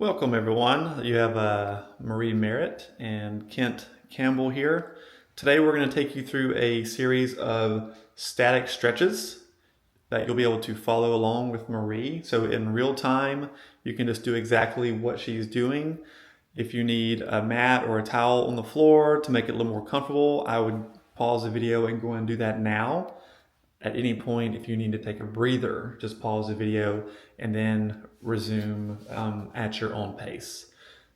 Welcome everyone. You have Marie Merritt and Kent Campbell here. Today we're going to take you through a series of static stretches that you'll be able to follow along with Marie. So in real time, you can just do exactly what she's doing. If you need a mat or a towel on the floor to make it a little more comfortable, I would pause the video and go and do that now. At any point, if you need to take a breather, just pause the video and then resume at your own pace.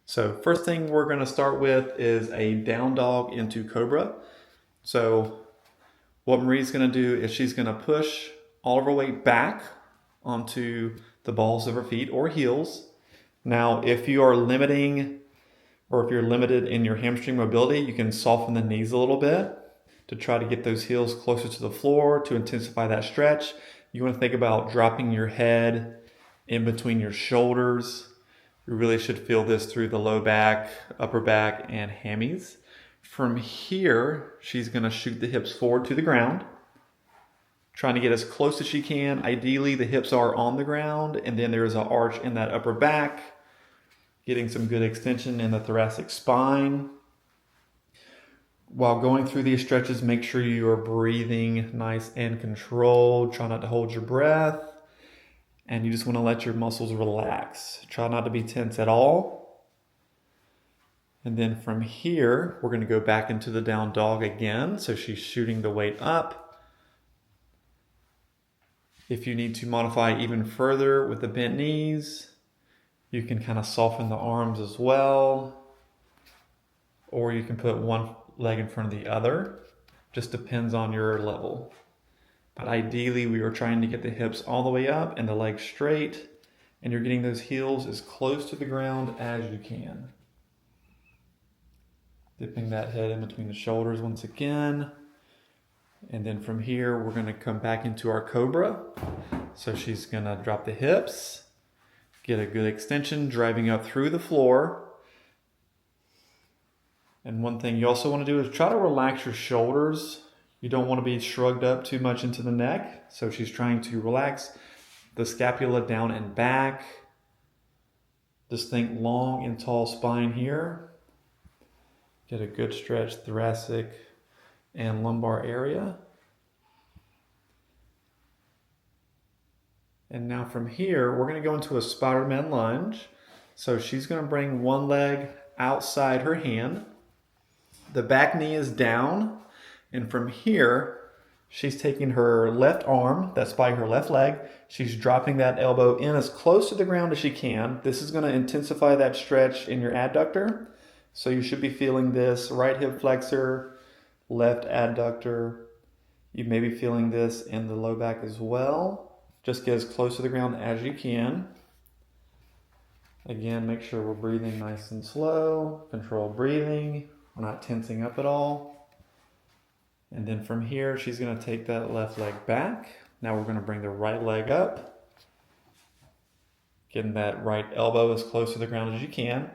So first thing we're going to start with is a down dog into cobra. So what Marie's going to do is she's going to push all of her weight back onto the balls of her feet or heels. Now, if you are limiting or if you're limited in your hamstring mobility, you can soften the knees a little bit to try to get those heels closer to the floor to intensify that stretch. You want to think about dropping your head in between your shoulders. You really should feel this through the low back, upper back, and hammies. From here, she's going to shoot the hips forward to the ground, trying to get as close as she can. Ideally, the hips are on the ground, and then there's an arch in that upper back, getting some good extension in the thoracic spine. While going through these stretches, make sure you are breathing nice and controlled. Try not to hold your breath. And you just want to let your muscles relax. Try not to be tense at all. And then from here, we're going to go back into the down dog again. So she's shooting the weight up. If you need to modify even further with the bent knees, you can kind of soften the arms as well. Or you can put one leg in front of the other. Just depends on your level. But ideally, we are trying to get the hips all the way up and the legs straight, and you're getting those heels as close to the ground as you can. Dipping that head in between the shoulders once again. And then from here, we're going to come back into our cobra. So she's going to drop the hips, get a good extension, driving up through the floor. And one thing you also want to do is try to relax your shoulders. You don't want to be shrugged up too much into the neck. So she's trying to relax the scapula down and back. Just think long and tall spine here. Get a good stretch thoracic and lumbar area. And now from here, we're going to go into a Spider-Man lunge. So she's going to bring one leg outside her hand. The back knee is down, and from here, she's taking her left arm, that's by her left leg, she's dropping that elbow in as close to the ground as she can. This is going to intensify that stretch in your adductor. So you should be feeling this right hip flexor, left adductor. You may be feeling this in the low back as well. Just get as close to the ground as you can. Again, make sure we're breathing nice and slow, controlled breathing. We're not tensing up at all. And then from here, she's going to take that left leg back. Now we're going to bring the right leg up. Getting that right elbow as close to the ground as you can.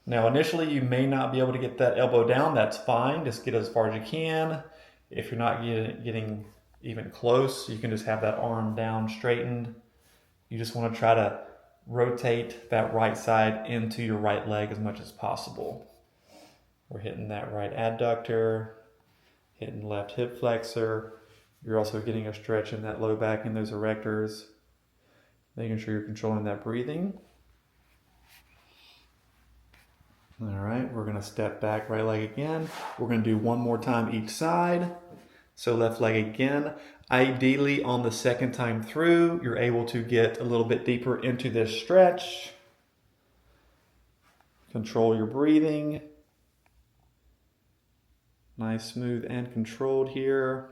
Now initially, you may not be able to get that elbow down. That's fine. Just get as far as you can. If you're not getting even close, you can just have that arm down straightened. You just want to try to rotate that right side into your right leg as much as possible. We're hitting that right adductor, hitting left hip flexor. You're also getting a stretch in that low back and those erectors. Making sure you're controlling that breathing. All right, we're going to step back, right leg again. We're going to do one more time each side. So left leg again. Ideally, on the second time through, you're able to get a little bit deeper into this stretch. Control your breathing. Nice, smooth, and controlled here.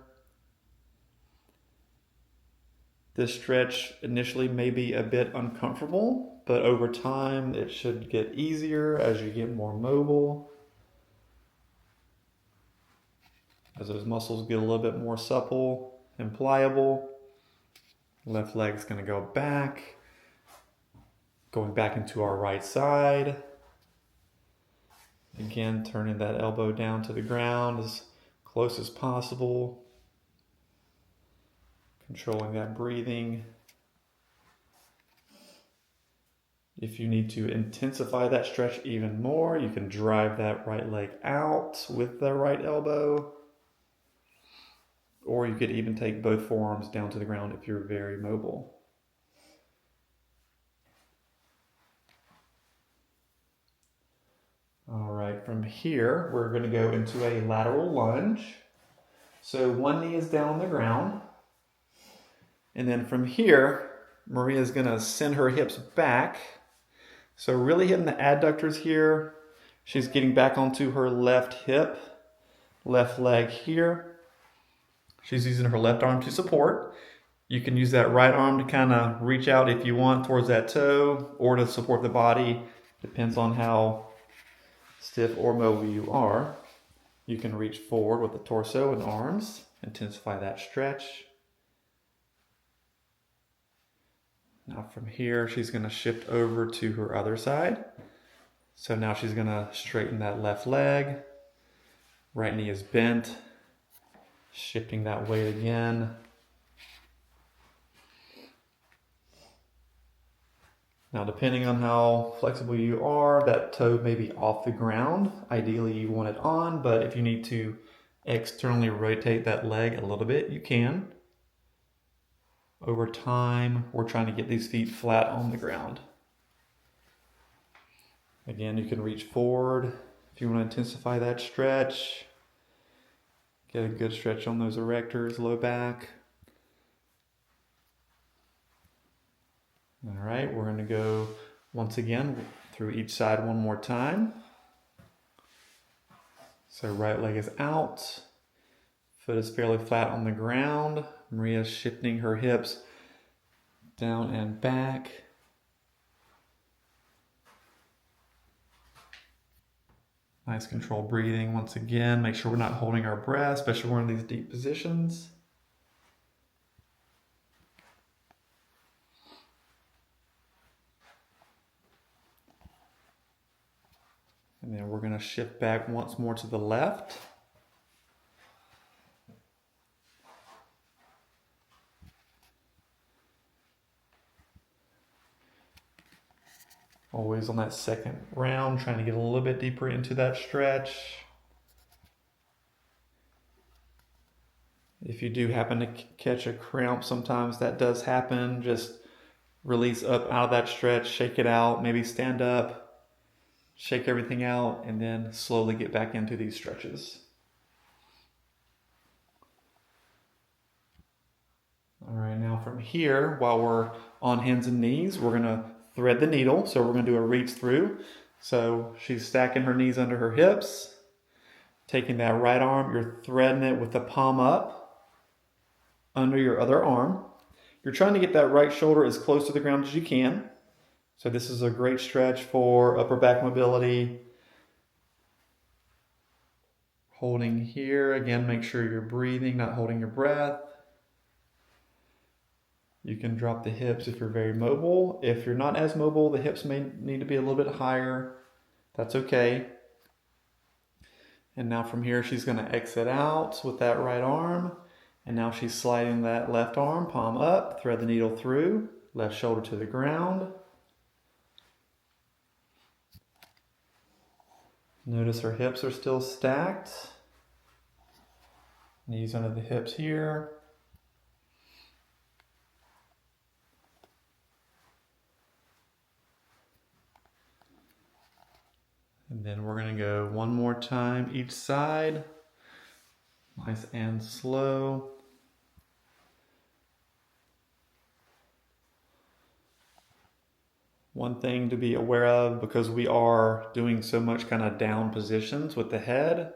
This stretch initially may be a bit uncomfortable, but over time it should get easier as you get more mobile. As those muscles get a little bit more supple and pliable. Left leg's going to go back. Going back into our right side. Again, turning that elbow down to the ground as close as possible. Controlling that breathing. If you need to intensify that stretch even more, you can drive that right leg out with the right elbow. Or you could even take both forearms down to the ground if you're very mobile. All right, from here, we're going to go into a lateral lunge. So one knee is down on the ground. And then from here, Maria's going to send her hips back. So really hitting the adductors here. She's getting back onto her left hip, left leg here. She's using her left arm to support. You can use that right arm to kind of reach out if you want towards that toe or to support the body. Depends on how stiff or mobile you are. You can reach forward with the torso and arms, intensify that stretch. Now from here, she's going to shift over to her other side. So now she's going to straighten that left leg. Right knee is bent. Shifting that weight again. Now, depending on how flexible you are, that toe may be off the ground. Ideally, you want it on, but if you need to externally rotate that leg a little bit, you can. Over time, we're trying to get these feet flat on the ground. Again, you can reach forward if you want to intensify that stretch. Get a good stretch on those erectors, low back. All right, we're going to go once again through each side one more time. So right leg is out. Foot is fairly flat on the ground. Maria's shifting her hips down and back. Nice controlled breathing once again. Make sure we're not holding our breath, especially when we're in these deep positions. And then we're going to shift back once more to the left. Always on that second round, trying to get a little bit deeper into that stretch. If you do happen to catch a cramp, sometimes that does happen. Just release up out of that stretch, shake it out, maybe stand up, shake everything out, and then slowly get back into these stretches. All right, now from here, while we're on hands and knees, we're going to thread the needle. So we're going to do a reach through. So she's stacking her knees under her hips, taking that right arm, you're threading it with the palm up under your other arm. You're trying to get that right shoulder as close to the ground as you can. So this is a great stretch for upper back mobility. Holding here, again, make sure you're breathing, not holding your breath. You can drop the hips if you're very mobile. If you're not as mobile, the hips may need to be a little bit higher. That's okay. And now from here, she's going to exit out with that right arm. And now she's sliding that left arm, palm up, thread the needle through, left shoulder to the ground. Notice her hips are still stacked. Knees under the hips here. And then we're going to go one more time each side. Nice and slow. One thing to be aware of, because we are doing so much kind of down positions with the head,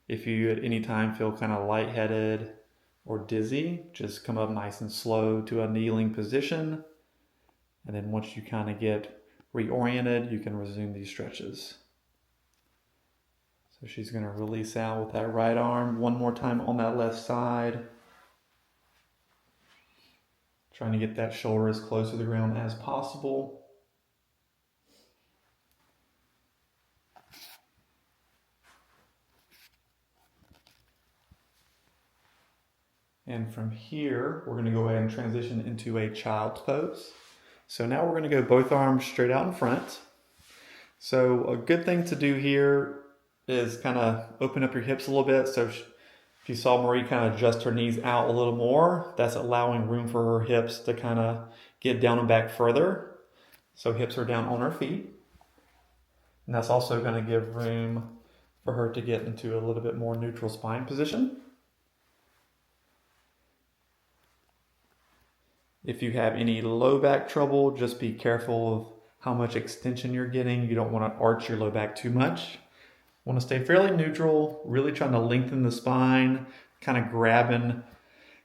if you at any time feel kind of lightheaded or dizzy, just come up nice and slow to a kneeling position. And then once you kind of get reoriented, you can resume these stretches. So she's going to release out with that right arm one more time on that left side. Trying to get that shoulder as close to the ground as possible. And from here, we're going to go ahead and transition into a child's pose. So now we're going to go both arms straight out in front. So a good thing to do here is kind of open up your hips a little bit. So if you saw Marie kind of adjust her knees out a little more, that's allowing room for her hips to kind of get down and back further. So hips are down on her feet. And that's also going to give room for her to get into a little bit more neutral spine position. If you have any low back trouble, just be careful of how much extension you're getting. You don't want to arch your low back too much. Want to stay fairly neutral, really trying to lengthen the spine, kind of grabbing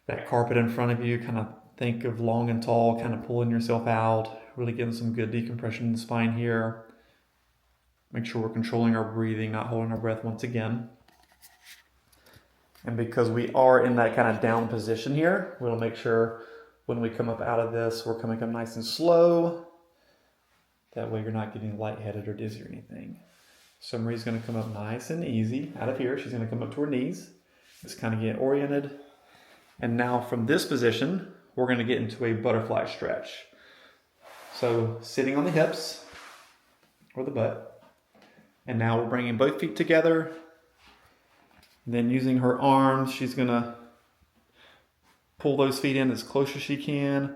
that carpet in front of you, kind of think of long and tall, kind of pulling yourself out, really getting some good decompression in the spine here. Make sure we're controlling our breathing, not holding our breath once again. And because we are in that kind of down position here, we'll make sure when we come up out of this, we're coming up nice and slow. That way you're not getting lightheaded or dizzy or anything. So Marie's going to come up nice and easy out of here. She's going to come up to her knees. Just kind of get oriented. And now from this position, we're going to get into a butterfly stretch. So sitting on the hips or the butt. And now we're bringing both feet together. Then using her arms, she's going to pull those feet in as close as she can.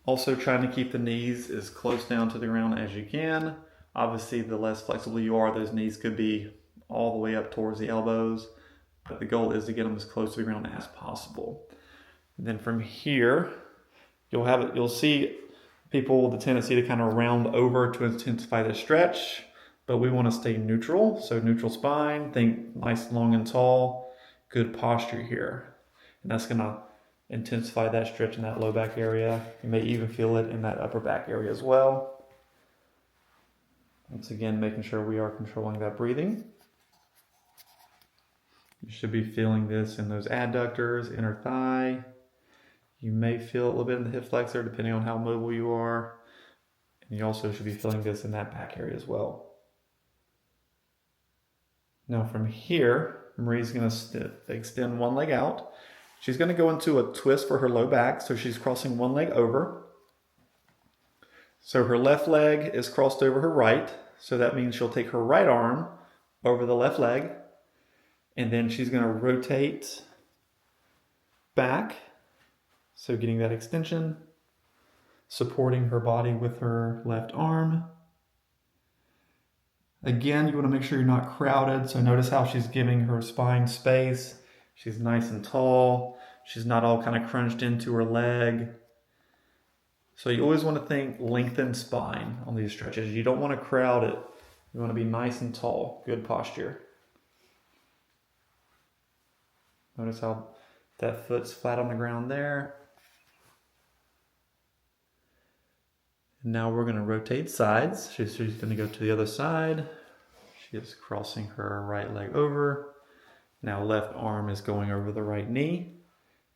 Also trying to keep the knees as close down to the ground as you can. Obviously, the less flexible you are, those knees could be all the way up towards the elbows. But the goal is to get them as close to the ground as possible. And then from here, you'll see people with the tendency to kind of round over to intensify the stretch. But we want to stay neutral. So neutral spine, think nice, long, and tall. Good posture here. And that's going to intensify that stretch in that low back area. You may even feel it in that upper back area as well. Once again, making sure we are controlling that breathing. You should be feeling this in those adductors, inner thigh. You may feel a little bit in the hip flexor depending on how mobile you are. And you also should be feeling this in that back area as well. Now from here, Marie's going to extend one leg out. She's going to go into a twist for her low back, so she's crossing one leg over. So her left leg is crossed over her right, so that means she'll take her right arm over the left leg, and then she's going to rotate back, so getting that extension, supporting her body with her left arm. Again, you want to make sure you're not crowded, so notice how she's giving her spine space. She's nice and tall. She's not all kind of crunched into her leg. So you always want to think lengthened spine on these stretches. You don't want to crowd it. You want to be nice and tall. Good posture. Notice how that foot's flat on the ground there. And now we're going to rotate sides. She's going to go to the other side. She is crossing her right leg over. Now left arm is going over the right knee.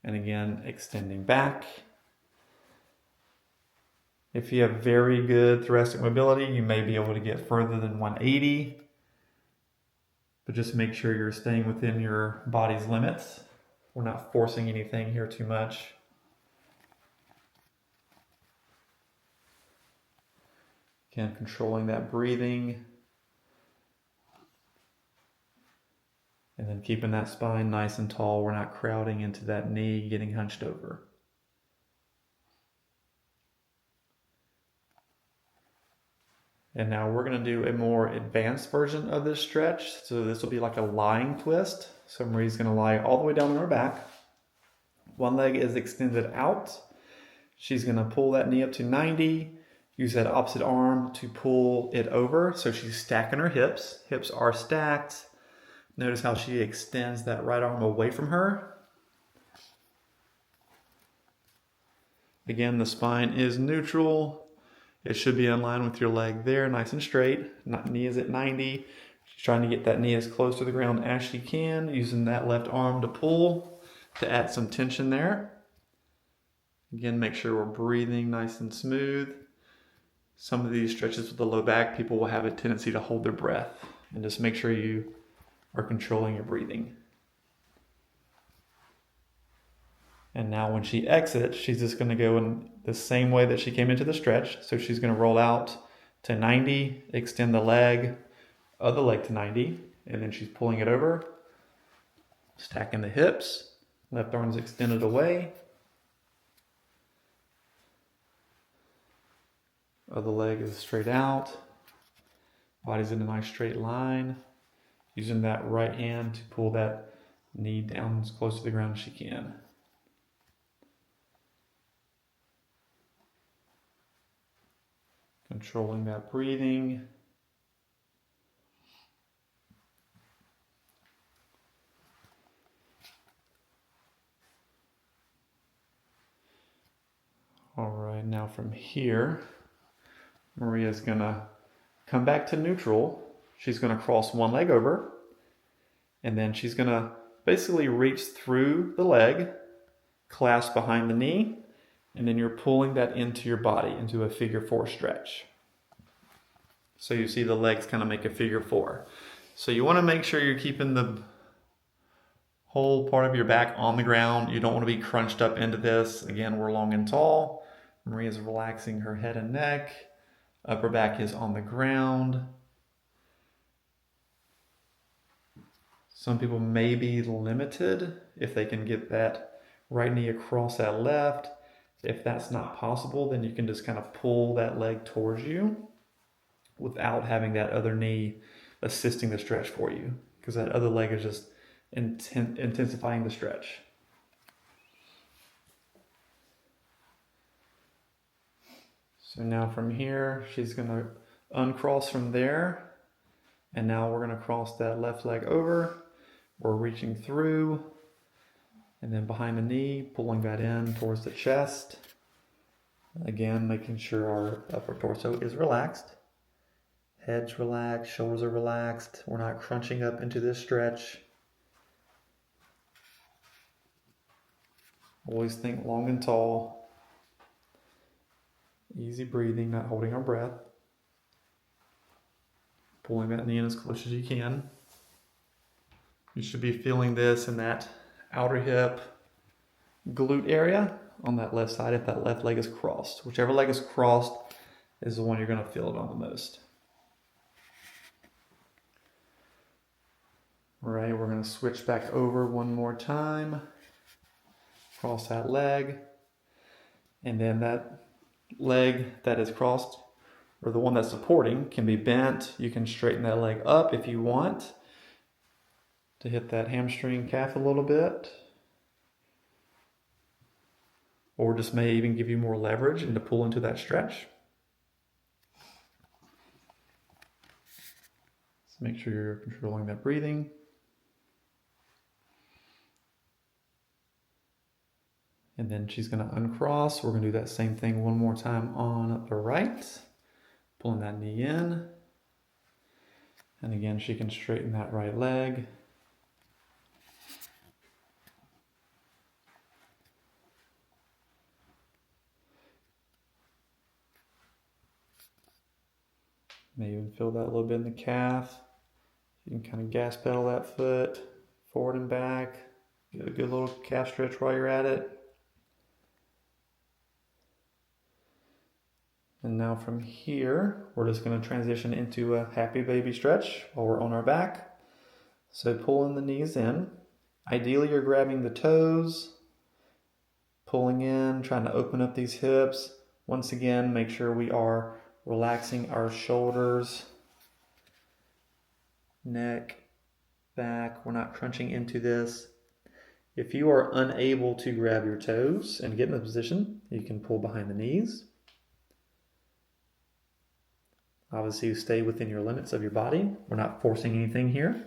And again, extending back. If you have very good thoracic mobility, you may be able to get further than 180. But just make sure you're staying within your body's limits. We're not forcing anything here too much. Again, controlling that breathing. And then keeping that spine nice and tall. We're not crowding into that knee, getting hunched over. And now we're going to do a more advanced version of this stretch. So this will be like a lying twist. So Marie's going to lie all the way down on her back. One leg is extended out. She's going to pull that knee up to 90. Use that opposite arm to pull it over. So she's stacking her hips. Hips are stacked. Notice how she extends that right arm away from her. Again, the spine is neutral. It should be in line with your leg there, nice and straight. Knee is at 90. She's trying to get that knee as close to the ground as she can, using that left arm to pull, to add some tension there. Again, make sure we're breathing nice and smooth. Some of these stretches with the low back, people will have a tendency to hold their breath. And just make sure you are controlling your breathing. And now when she exits, she's just going to go in the same way that she came into the stretch. So she's going to roll out to 90, extend the leg, other leg to 90, and then she's pulling it over, stacking the hips, left arm's extended away, other leg is straight out, body's in a nice straight line, using that right hand to pull that knee down as close to the ground as she can. Controlling that breathing. All right, now from here, Maria's gonna come back to neutral. She's gonna cross one leg over, and then she's gonna basically reach through the leg, clasp behind the knee, and then you're pulling that into your body, into a figure 4 stretch. So you see the legs kind of make a figure 4. So you want to make sure you're keeping the whole part of your back on the ground. You don't want to be crunched up into this. Again, we're long and tall. Maria's relaxing her head and neck. Upper back is on the ground. Some people may be limited if they can get that right knee across that left. If that's not possible, then you can just kind of pull that leg towards you without having that other knee assisting the stretch for you, because that other leg is just intensifying the stretch. So now from here, she's going to uncross from there, and now we're going to cross that left leg over. We're reaching through, and then behind the knee, pulling that in towards the chest. Again, making sure our upper torso is relaxed. Head's relaxed, shoulders are relaxed. We're not crunching up into this stretch. Always think long and tall. Easy breathing, not holding our breath. Pulling that knee in as close as you can. You should be feeling this in that outer hip, glute area on that left side if that left leg is crossed. Whichever leg is crossed is the one you're going to feel it on the most. All right, we're going to switch back over one more time. Cross that leg. And then that leg that is crossed, or the one that's supporting, can be bent. You can straighten that leg up if you want to hit that hamstring calf a little bit. Or just may even give you more leverage and to pull into that stretch. So make sure you're controlling that breathing. And then she's going to uncross. We're going to do that same thing one more time on the right. Pulling that knee in. And again, she can straighten that right leg. May even feel that a little bit in the calf. You can kind of gas pedal that foot forward and back. Get a good little calf stretch while you're at it. And now from here, we're just going to transition into a happy baby stretch while we're on our back. So pulling the knees in. Ideally, you're grabbing the toes, pulling in, trying to open up these hips. Once again, make sure we are relaxing our shoulders, neck, back. We're not crunching into this. If you are unable to grab your toes and get in a position, you can pull behind the knees. Obviously, you stay within your limits of your body. We're not forcing anything here.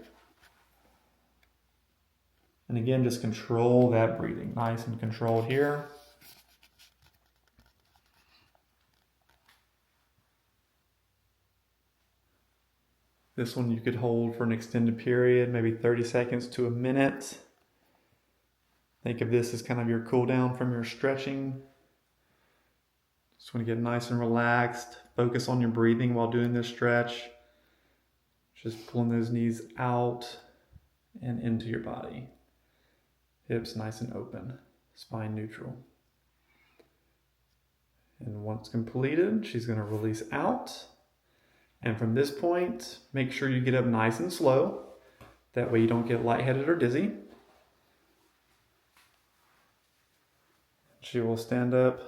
And again, just control that breathing. Nice and controlled here. This one you could hold for an extended period, maybe 30 seconds to a minute. Think of this as kind of your cool down from your stretching. Just want to get nice and relaxed. Focus on your breathing while doing this stretch. Just pulling those knees out and into your body. Hips nice and open. spine neutral. And once completed, she's going to release out. And from this point, make sure you get up nice and slow. That way you don't get lightheaded or dizzy. She will stand up